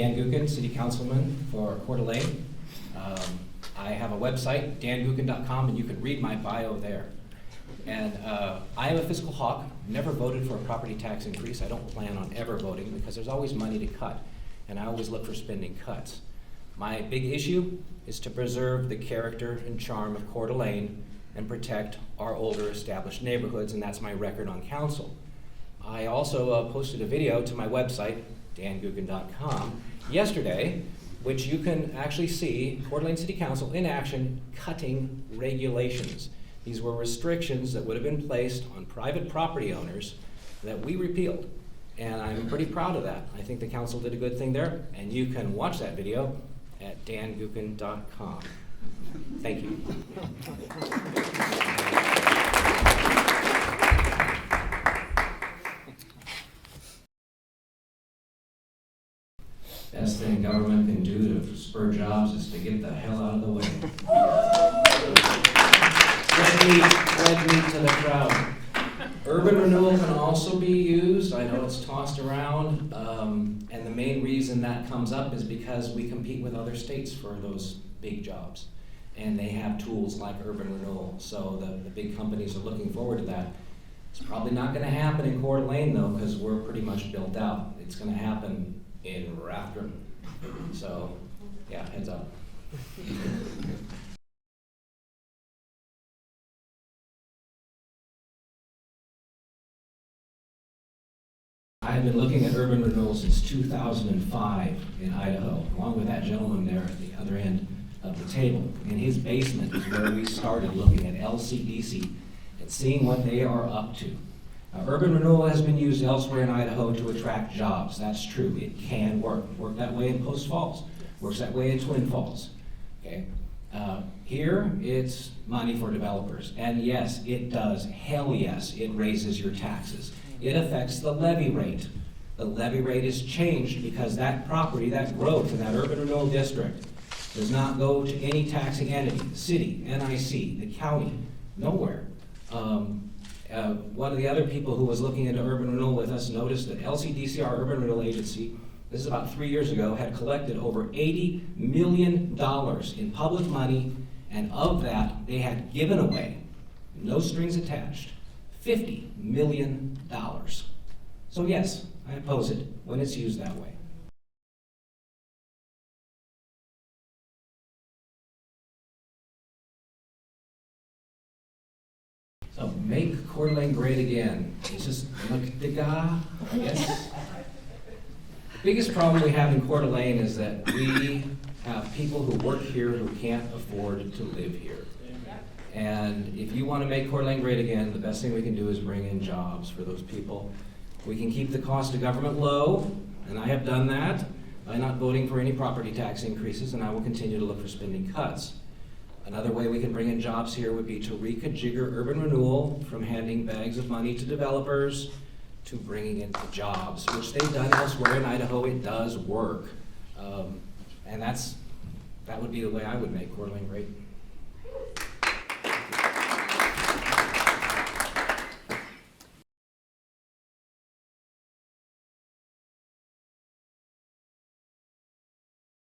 Dan Gookin, City Councilman for Coeur d'Alene. I have a website, dangukin.com, and you can read my bio there. And I am a fiscal hawk, never voted for a property tax increase. I don't plan on ever voting because there's always money to cut, and I always look for spending cuts. My big issue is to preserve the character and charm of Coeur d'Alene and protect our older established neighborhoods, and that's my record on council. I also posted a video to my website, dangukin.com, yesterday, which you can actually see Coeur d'Alene City Council in action cutting regulations. These were restrictions that would have been placed on private property owners that we repealed. And I'm pretty proud of that. I think the council did a good thing there, and you can watch that video at dangukin.com. Thank you. Best thing government can do to spur jobs is to get the hell out of the way. Red meat to the crowd. Urban renewal can also be used. I know it's tossed around, and the main reason that comes up is because we compete with other states for those big jobs, and they have tools like urban renewal. So the big companies are looking forward to that. It's probably not going to happen in Coeur d'Alene though, because we're pretty much built out. It's going to happen in Rathdrum. So, yeah, heads up. I've been looking at urban renewal since 2005 in Idaho, along with that gentleman there at the other end of the table. In his basement is where we started looking at LCDC and seeing what they are up to. Urban renewal has been used elsewhere in Idaho to attract jobs. That's true. It can work. It worked that way in Post Falls. Works that way in Twin Falls. Okay. Here, it's money for developers. And yes, it does. Hell yes, it raises your taxes. It affects the levy rate. The levy rate is changed because that property, that growth in that urban renewal district does not go to any taxing entity, the city, NIC, the county, nowhere. One of the other people who was looking into urban renewal with us noticed that LCDC, our urban renewal agency, this is about 3 years ago, had collected over $80 million in public money, and of that, they had given away, no strings attached, $50 million. So yes, I oppose it when it's used that way. So make Coeur d'Alene great again. It's just the guy, yes. The biggest problem we have in Coeur d'Alene is that we have people who work here who can't afford to live here. And if you want to make Coeur d'Alene great again, the best thing we can do is bring in jobs for those people. We can keep the cost of government low, and I have done that by not voting for any property tax increases, and I will continue to look for spending cuts. Another way we can bring in jobs here would be to reconfigure urban renewal from handing bags of money to developers to bringing in the jobs, which they've done elsewhere in Idaho. It does work. And that would be the way I would make Coeur d'Alene great.